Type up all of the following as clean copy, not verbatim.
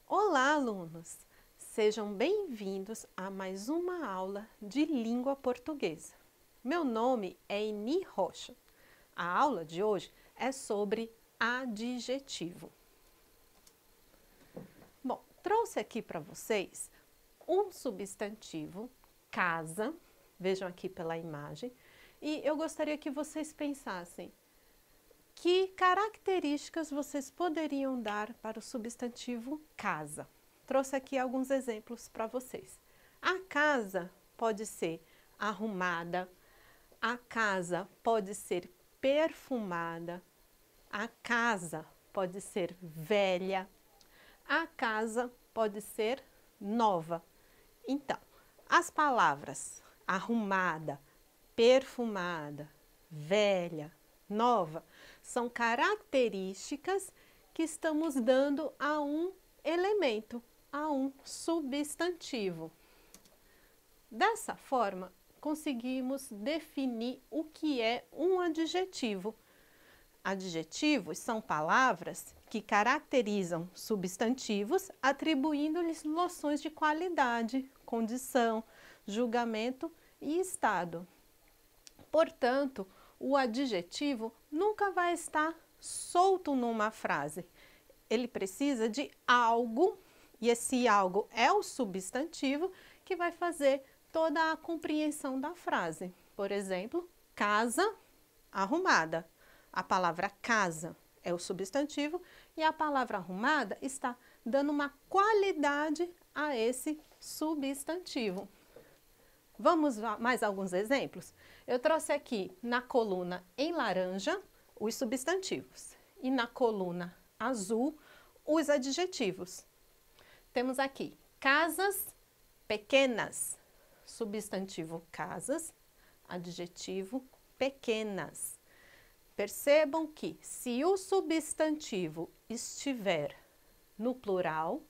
Olá, alunos! Sejam bem-vindos a mais uma aula de língua portuguesa. Meu nome é Eni Rocha. A aula de hoje é sobre adjetivo. Bom, trouxe aqui para vocês um substantivo, casa, vejam aqui pela imagem, e eu gostaria que vocês pensassem que características vocês poderiam dar para o substantivo casa? Trouxe aqui alguns exemplos para vocês. A casa pode ser arrumada, a casa pode ser perfumada, a casa pode ser velha, a casa pode ser nova. Então, as palavras arrumada, perfumada, velha, nova, são características que estamos dando a um elemento, a um substantivo. Dessa forma, conseguimos definir o que é um adjetivo. Adjetivos são palavras que caracterizam substantivos, atribuindo-lhes noções de qualidade, condição, julgamento e estado. Portanto, o adjetivo nunca vai estar solto numa frase. Ele precisa de algo, e esse algo é o substantivo que vai fazer toda a compreensão da frase. Por exemplo, casa arrumada. A palavra casa é o substantivo e a palavra arrumada está dando uma qualidade a esse substantivo. Vamos a mais alguns exemplos? Eu trouxe aqui na coluna em laranja os substantivos e na coluna azul os adjetivos. Temos aqui casas pequenas, substantivo casas, adjetivo pequenas. Percebam que se o substantivo estiver no plural,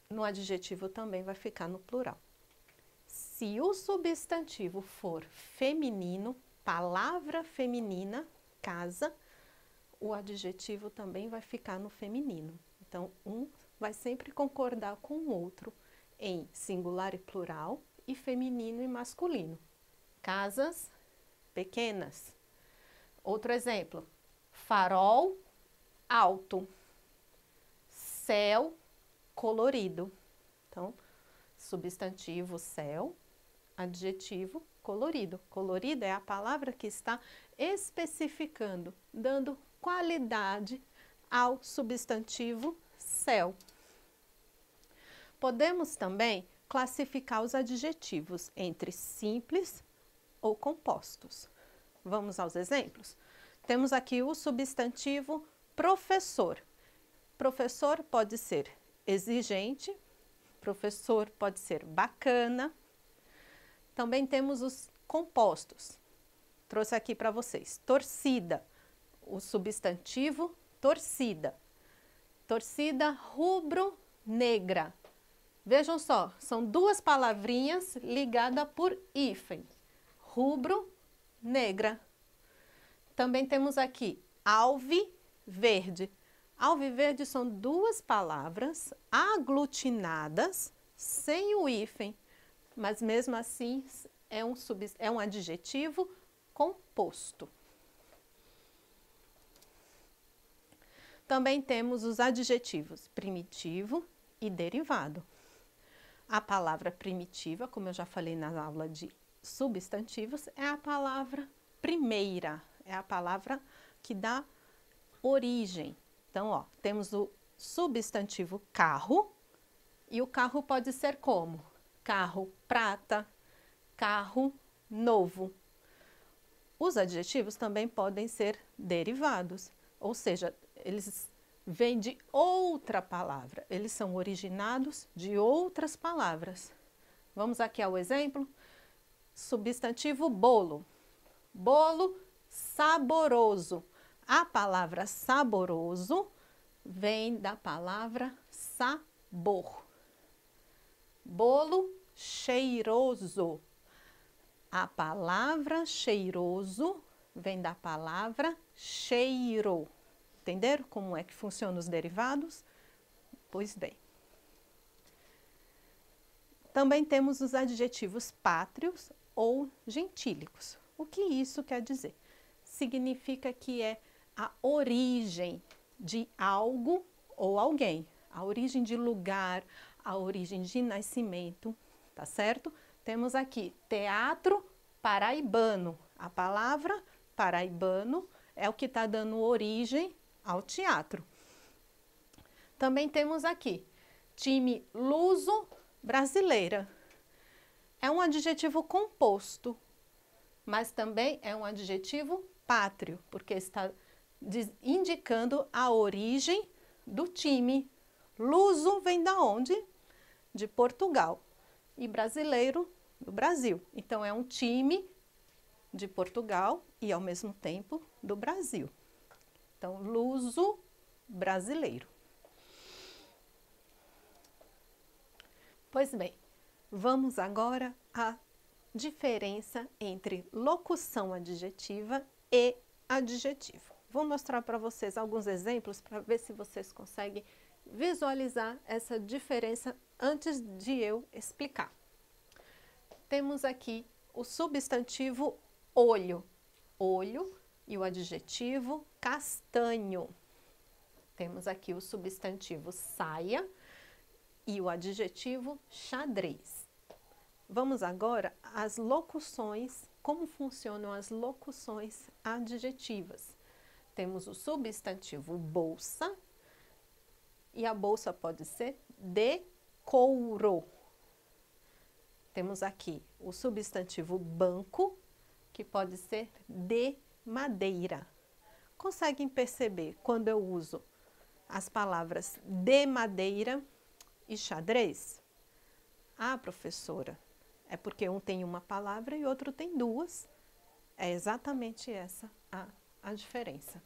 no adjetivo também vai ficar no plural. Se o substantivo for feminino, palavra feminina, casa, o adjetivo também vai ficar no feminino. Então, um vai sempre concordar com o outro em singular e plural e feminino e masculino. Casas pequenas. Outro exemplo, farol alto, céu colorido. Então, substantivo céu, adjetivo colorido. Colorido é a palavra que está especificando, dando qualidade ao substantivo céu. Podemos também classificar os adjetivos entre simples ou compostos. Vamos aos exemplos? Temos aqui o substantivo professor. Professor pode ser exigente, professor pode ser bacana. Também temos os compostos. Trouxe aqui para vocês. Torcida, o substantivo torcida. Torcida rubro-negra. Vejam só, são duas palavrinhas ligadas por hífen. Rubro-negra. Também temos aqui alviverde. Alviverde são duas palavras aglutinadas sem o hífen, mas mesmo assim é um adjetivo composto. Também temos os adjetivos primitivo e derivado. A palavra primitiva, como eu já falei na aula de substantivos, é a palavra primeira, é a palavra que dá origem. Então, ó, temos o substantivo carro, e o carro pode ser como? Carro prata, carro novo. Os adjetivos também podem ser derivados, ou seja, eles vêm de outra palavra, eles são originados de outras palavras. Vamos aqui ao exemplo. Substantivo bolo. Bolo saboroso. A palavra saboroso vem da palavra sabor. Bolo cheiroso. A palavra cheiroso vem da palavra cheiro. Entenderam como é que funcionam os derivados? depois de. Também temos os adjetivos pátrios ou gentílicos. O que isso quer dizer? Significa que é a origem de algo ou alguém, a origem de lugar, a origem de nascimento, tá certo? Temos aqui teatro paraibano. A palavra paraibano é o que está dando origem ao teatro. Também temos aqui time luso-brasileira. É um adjetivo composto, mas também é um adjetivo pátrio, porque está indicando a origem do time. Luso vem da onde? De Portugal. E brasileiro, do Brasil. Então, é um time de Portugal e, ao mesmo tempo, do Brasil. Então, luso brasileiro. Pois bem, vamos agora à diferença entre locução adjetiva e adjetivo. Vou mostrar para vocês alguns exemplos para ver se vocês conseguem visualizar essa diferença antes de eu explicar. Temos aqui o substantivo olho, olho, e o adjetivo castanho. Temos aqui o substantivo saia e o adjetivo xadrez. Vamos agora às locuções, como funcionam as locuções adjetivas. Temos o substantivo bolsa, e a bolsa pode ser de couro. Temos aqui o substantivo banco, que pode ser de madeira. Conseguem perceber quando eu uso as palavras de madeira e xadrez? Ah, professora, é porque um tem uma palavra e outro tem duas. É exatamente essa a diferença.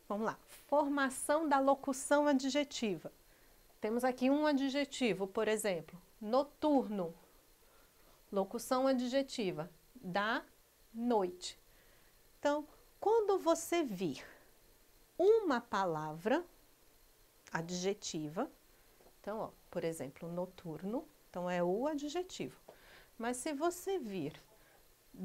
Vamos lá. Formação da locução adjetiva. Temos aqui um adjetivo, por exemplo, noturno. Locução adjetiva, da noite. Então, quando você vir uma palavra adjetiva, então, ó, por exemplo, noturno, então é o adjetivo. Mas se você vir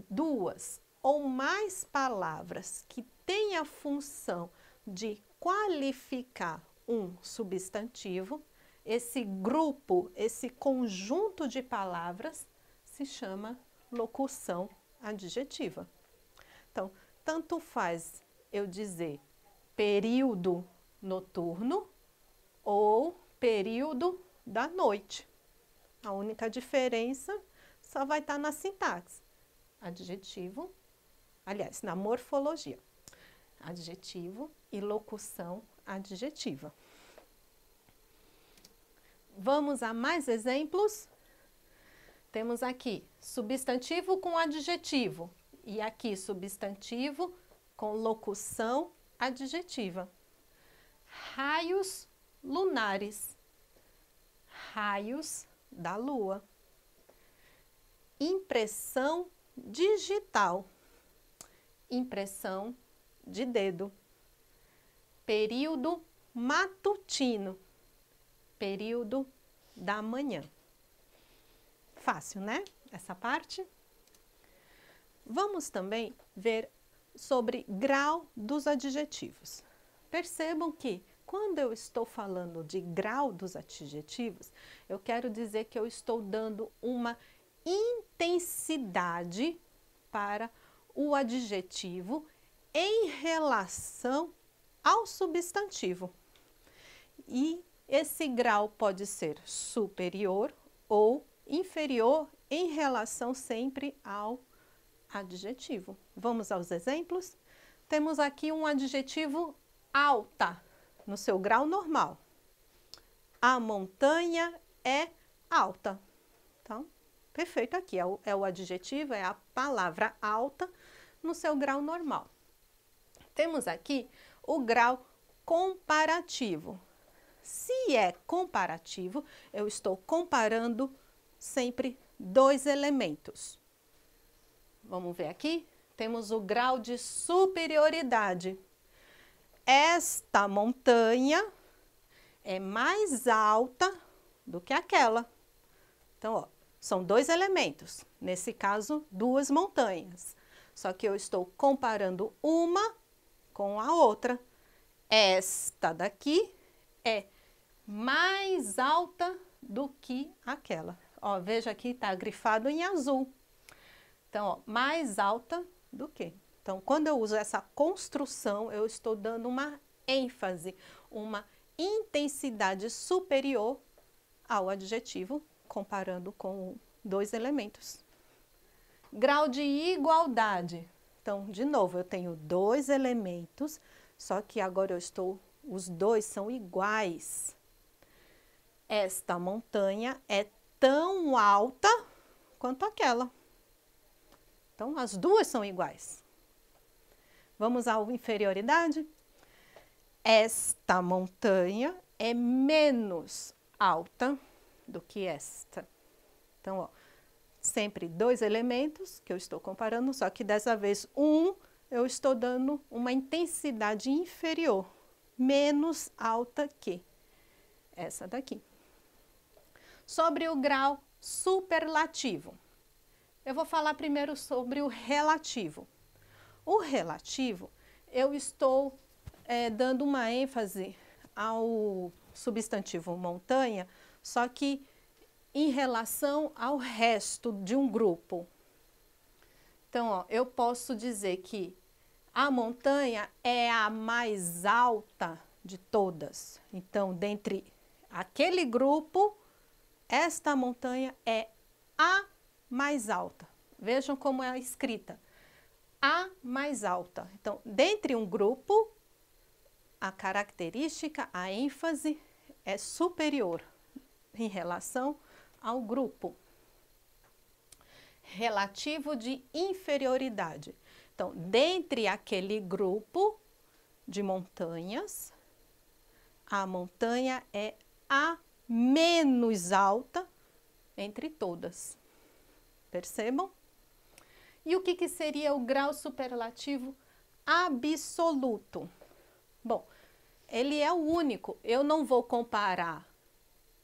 duas ou mais palavras que têm a função de qualificar um substantivo, esse grupo, esse conjunto de palavras se chama locução adjetiva. Então, tanto faz eu dizer período noturno ou período da noite. A única diferença só vai estar na sintaxe. Adjetivo, aliás, na morfologia. Adjetivo e locução adjetiva. Vamos a mais exemplos? Temos aqui substantivo com adjetivo e aqui substantivo com locução adjetiva. Raios lunares, raios da lua. Impressão digital, impressão de dedo. Período matutino, período da manhã. Fácil, né? Essa parte. Vamos também ver sobre grau dos adjetivos. Percebam que quando eu estou falando de grau dos adjetivos, eu quero dizer que eu estou dando uma intensidade para o adjetivo em relação ao substantivo. E esse grau pode ser superior ou inferior em relação sempre ao adjetivo. Vamos aos exemplos? Temos aqui um adjetivo alta, no seu grau normal. A montanha é alta. Então, perfeito aqui. É o adjetivo, é a palavra alta no seu grau normal. Temos aqui o grau comparativo. Se é comparativo, eu estou comparando sempre dois elementos. Vamos ver aqui? Temos o grau de superioridade. Esta montanha é mais alta do que aquela. Então, ó, são dois elementos, nesse caso, duas montanhas. Só que eu estou comparando uma com a outra. Esta daqui é mais alta do que aquela. Ó, veja aqui, está grifado em azul. Então, ó, mais alta do que. Então, quando eu uso essa construção, eu estou dando uma ênfase, uma intensidade superior ao adjetivo, comparando com dois elementos. Grau de igualdade. Então, de novo, eu tenho dois elementos, só que agora os dois são iguais. Esta montanha é tão alta quanto aquela. Então, as duas são iguais. Vamos à inferioridade? Esta montanha é menos alta do que esta. Então, ó, sempre dois elementos que eu estou comparando, só que dessa vez eu estou dando uma intensidade inferior, menos alta que essa daqui. Sobre o grau superlativo. Eu vou falar primeiro sobre o relativo. O relativo, eu estou dando uma ênfase ao substantivo montanha, só que em relação ao resto de um grupo. Então, ó, eu posso dizer que a montanha é a mais alta de todas. Então, dentre aquele grupo, esta montanha é a mais alta. Vejam como é escrita. A mais alta. Então, dentre um grupo, a característica, a ênfase é superior em relação ao grupo. Relativo de inferioridade. Então, dentre aquele grupo de montanhas, a montanha é a menos alta entre todas. Percebam? E o que seria o grau superlativo absoluto? Bom, ele é o único. Eu não vou comparar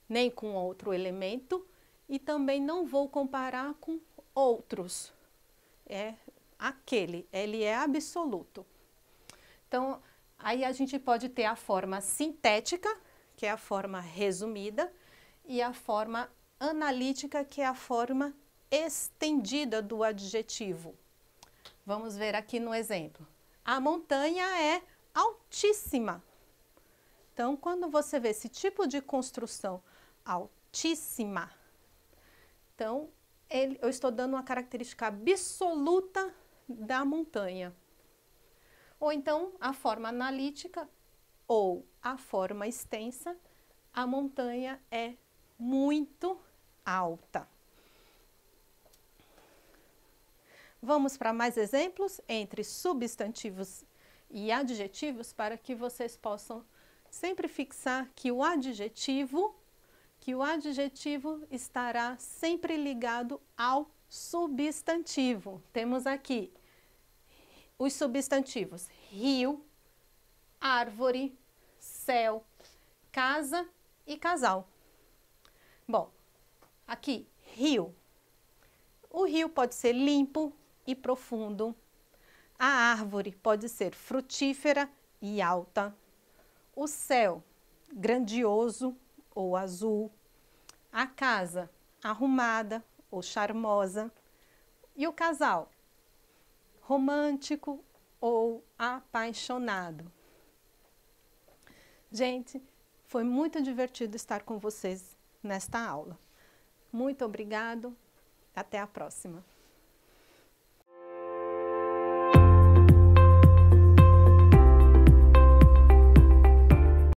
nem com outro elemento e também não vou comparar com outros. É aquele, ele é absoluto. Então, aí a gente pode ter a forma sintética, que é a forma resumida, e a forma analítica, que é a forma estendida do adjetivo. Vamos ver aqui no exemplo. A montanha é altíssima. Então, quando você vê esse tipo de construção altíssima, então, eu estou dando uma característica absoluta da montanha. Ou então, a forma analítica ou a forma extensa, a montanha é muito alta. Vamos para mais exemplos entre substantivos e adjetivos para que vocês possam sempre fixar que o adjetivo estará sempre ligado ao substantivo. Temos aqui os substantivos rio, árvore, céu, casa e casal. Bom, aqui, rio. O rio pode ser limpo e profundo. A árvore pode ser frutífera e alta. O céu, grandioso ou azul. A casa, arrumada ou charmosa. E o casal, romântico ou apaixonado. Gente, foi muito divertido estar com vocês nesta aula. Muito obrigado. Até a próxima.